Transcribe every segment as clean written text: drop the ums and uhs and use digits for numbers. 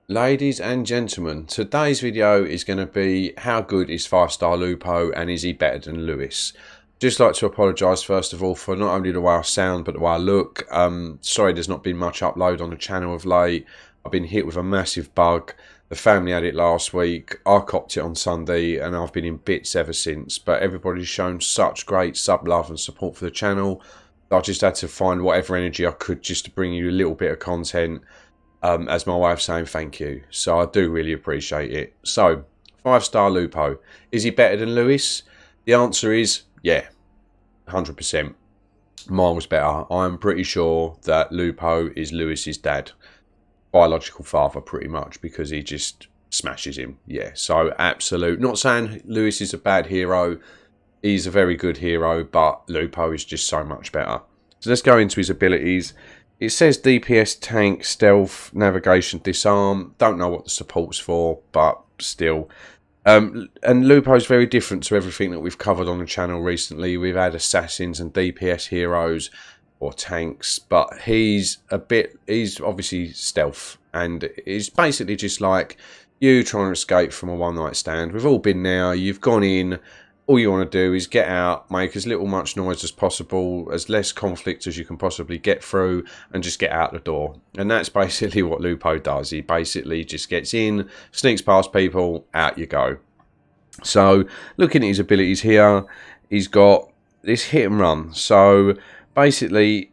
Ladies and gentlemen, today's video is going to be how good is 5-star Lupo and is he better than Lewis? Just like to apologise first of all for not only the way I sound but the way I look. Sorry there's not been much upload on the channel of late. I've been hit with a massive bug. The family had it last week. I copped it on Sunday and I've been in bits ever since. But everybody's shown such great sub love and support for the channel. I just had to find whatever energy I could just to bring you a little bit of content. As my way of saying thank you. So I do really appreciate it. So, 5-star Lupo. Is he better than Lewis? The answer is, yeah, 100%. Mine was better. I'm pretty sure that Lupo is Lewis's dad. Biological father, pretty much, because he just smashes him. Yeah, so absolute. Not saying Lewis is a bad hero. He's a very good hero, but Lupo is just so much better. So let's go into his abilities. It says DPS, tank, stealth, navigation, disarm. Don't know what the support's for, but still. And Lupo's very different to everything that we've covered on the channel recently. We've had assassins and DPS heroes or tanks, but he's obviously stealth. And it's basically just like you trying to escape from a one-night stand. We've all been there. You've gone in. All you want to do is get out, make as little much noise as possible, as less conflict as you can possibly get through, and just get out the door. And that's basically what Lupo does. He basically just gets in, sneaks past people, out you go. So, looking at his abilities here, he's got this hit and run. So, basically,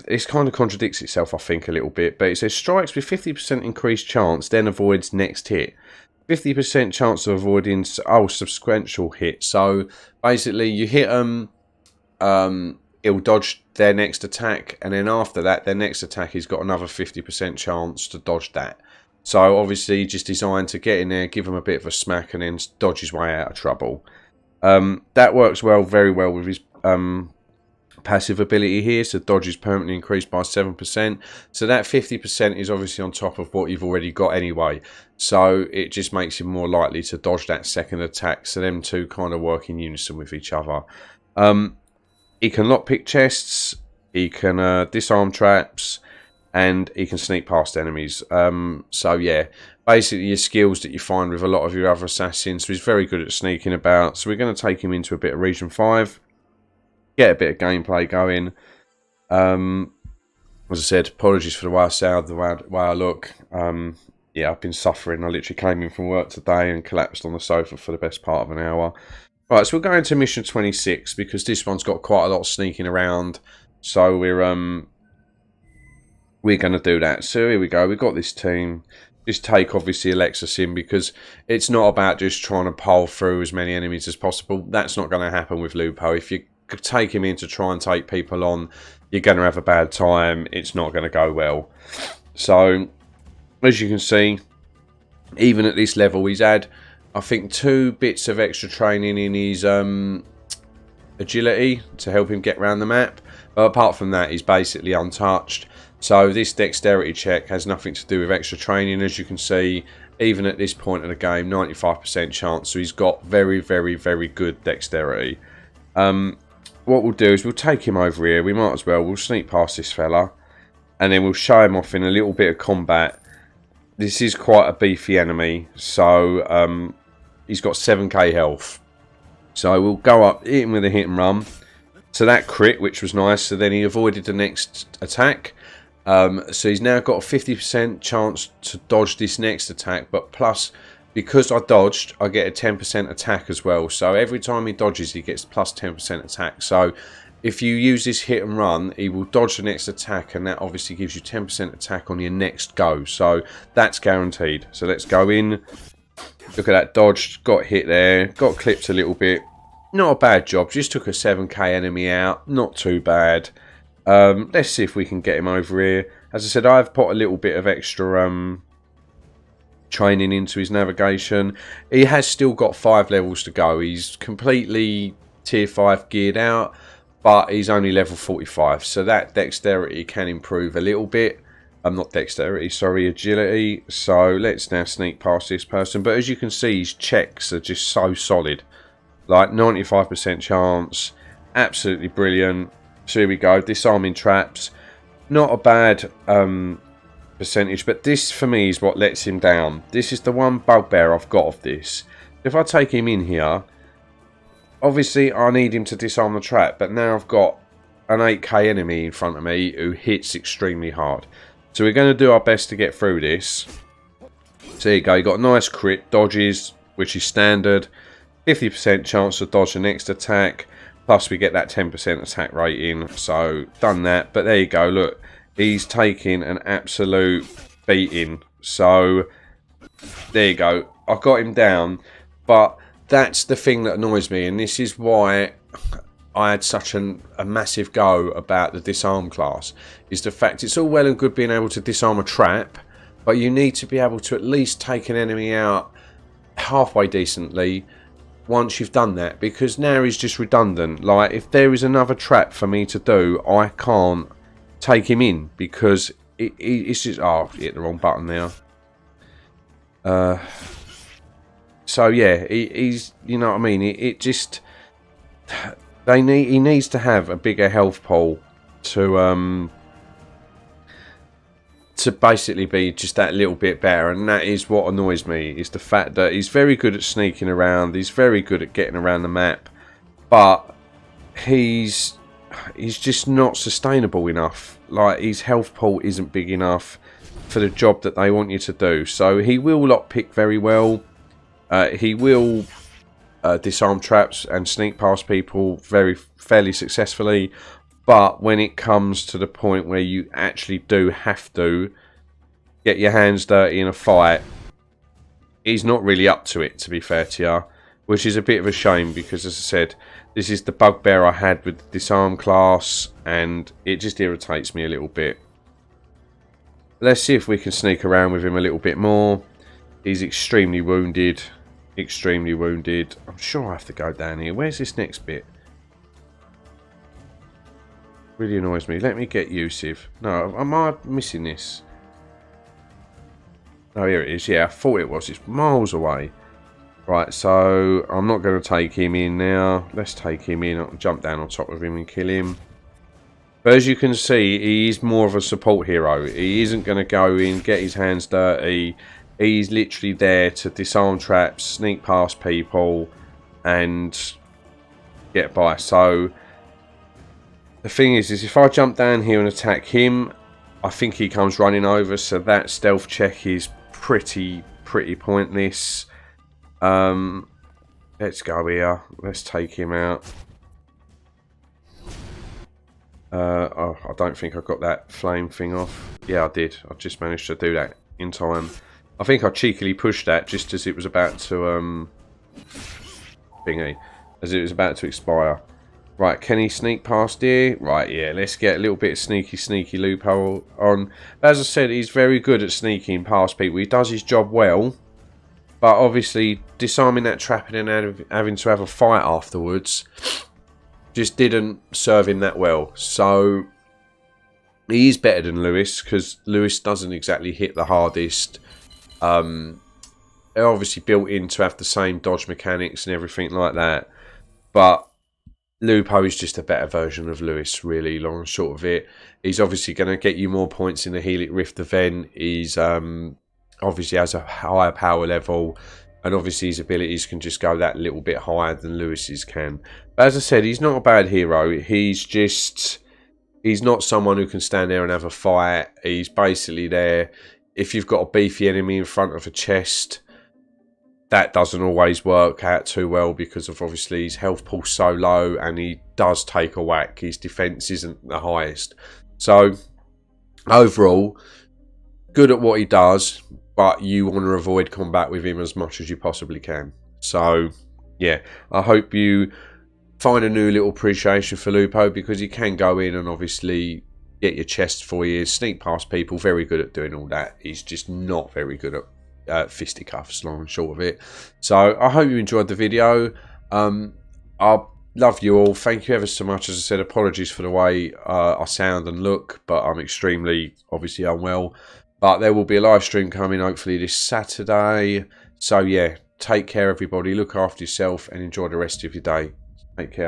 this kind of contradicts itself, I think, a little bit. But it says strikes with 50% increased chance, then avoids next hit. 50% chance of avoiding subsequential hit. So basically you hit them, it'll dodge their next attack, and then after that their next attack has got another 50% chance to dodge that. So obviously just designed to get in there, give them a bit of a smack, and then dodge his way out of trouble. That works very well with his passive ability here. So dodge is permanently increased by 7%. So that 50% is obviously on top of what you've already got anyway. So it just makes him more likely to dodge that second attack. So them two kind of work in unison with each other. He can lockpick chests. He can disarm traps. And he can sneak past enemies. So yeah, basically your skills that you find with a lot of your other assassins. So he's very good at sneaking about. So we're going to take him into a bit of Region 5. Get a bit of gameplay going. As I said, apologies for the way I sound, the way I look. Yeah, I've been suffering. I literally came in from work today and collapsed on the sofa for the best part of an hour. Right, so we're going to mission 26 because this one's got quite a lot of sneaking around. So we're going to do that. So here we go. We've got this team. Just take obviously Alexis in because it's not about just trying to pole through as many enemies as possible. That's not going to happen with Lupo. If you take him in to try and take people on, you're going to have a bad time. It's not going to go well. So as you can see, even at this level, he's had, I think, 2 bits of extra training in his agility to help him get around the map. But apart from that, he's basically untouched. So this dexterity check has nothing to do with extra training. As you can see, even at this point of the game, 95% chance. So he's got very good dexterity. What we'll do is we'll take him over here. We might as well. We'll sneak past this fella. And then we'll show him off in a little bit of combat. This is quite a beefy enemy. So he's got 7k health. So we'll go up, hit him with a hit and run. So that crit, which was nice. So then he avoided the next attack. So he's now got a 50% chance to dodge this next attack. But plus, because I dodged, I get a 10% attack as well. So every time he dodges, he gets plus 10% attack. So if you use this hit and run, he will dodge the next attack. And that obviously gives you 10% attack on your next go. So that's guaranteed. So let's go in. Look at that dodge. Got hit there. Got clipped a little bit. Not a bad job. Just took a 7k enemy out. Not too bad. Let's see if we can get him over here. As I said, I've put a little bit of extra training into his navigation. He has still got 5 levels to go. He's completely tier 5 geared out, but he's only level 45. So that dexterity can improve a little bit. Not dexterity, sorry, agility. So let's now sneak past this person. But as you can see, his checks are just so solid. Like 95% chance. Absolutely brilliant. So here we go. Disarming traps. Not a bad percentage, but this for me is what lets him down. This is the one bugbear I've got of this. If I take him in here, obviously I need him to disarm the trap, but now I've got an 8k enemy in front of me who hits extremely hard. So we're going to do our best to get through this. So there you go, you got a nice crit, dodges, which is standard, 50% chance to dodge the next attack, plus we get that 10% attack rating, so done that. But there you go, look, he's taking an absolute beating. So there you go, I've got him down, but that's the thing that annoys me, and this is why I had such a massive go about the disarm class, is the fact it's all well and good being able to disarm a trap, but you need to be able to at least take an enemy out halfway decently once you've done that, because now he's just redundant. Like, if there is another trap for me to do, I can't take him in, because it's just... Oh, I hit the wrong button now. So yeah, he's... You know what I mean? It just... He needs to have a bigger health pool to basically be just that little bit better, and that is what annoys me, is the fact that he's very good at sneaking around, he's very good at getting around the map, but he's just not sustainable enough. Like, his health pool isn't big enough for the job that they want you to do. So he will lockpick very well, he will disarm traps and sneak past people fairly successfully, but when it comes to the point where you actually do have to get your hands dirty in a fight, he's not really up to it, to be fair to you, which is a bit of a shame, because as I said, this is the bugbear I had with the disarm class, and it just irritates me a little bit. Let's see if we can sneak around with him a little bit more. He's extremely wounded. Extremely wounded. I'm sure I have to go down here. Where's this next bit? Really annoys me. Let me get Yusuf. No, am I missing this? Oh, here it is. Yeah, I thought it was. It's miles away. Right, so I'm not going to take him in now. Let's take him in. I'll jump down on top of him and kill him. But as you can see, he is more of a support hero. He isn't going to go in, get his hands dirty. He's literally there to disarm traps, sneak past people, and get by. So the thing is if I jump down here and attack him, I think he comes running over. So that stealth check is pretty pointless. Let's go here. Let's take him out. Oh, I don't think I got that flame thing off. Yeah, I did. I just managed to do that in time. I think I cheekily pushed that just as it was about to as it was about to expire. Right, can he sneak past here? Right, yeah, let's get a little bit of sneaky Lupo on. As I said, he's very good at sneaking past people. He does his job well, but obviously disarming that trap and then having to have a fight afterwards just didn't serve him that well. So he is better than Lewis, because Lewis doesn't exactly hit the hardest. They're obviously built in to have the same dodge mechanics and everything like that, but Lupo is just a better version of Lewis, really, long and short of it. He's obviously going to get you more points in the Helix Rift event. He's obviously has a higher power level, and obviously his abilities can just go that little bit higher than Lewis's can. But as I said, he's not a bad hero. He's not someone who can stand there and have a fight. He's basically there if you've got a beefy enemy in front of a chest. That doesn't always work out too well, because of obviously his health pool's so low and he does take a whack. His defense isn't the highest. So overall, good at what he does, but you want to avoid combat with him as much as you possibly can. So yeah, I hope you find a new little appreciation for Lupo, because he can go in and obviously get your chest for you, sneak past people, very good at doing all that. He's just not very good at fisticuffs, long and short of it. So I hope you enjoyed the video. I love you all. Thank you ever so much. As I said, apologies for the way I sound and look, but I'm extremely obviously unwell. But there will be a live stream coming hopefully this Saturday. So yeah, take care everybody, look after yourself and enjoy the rest of your day. Take care.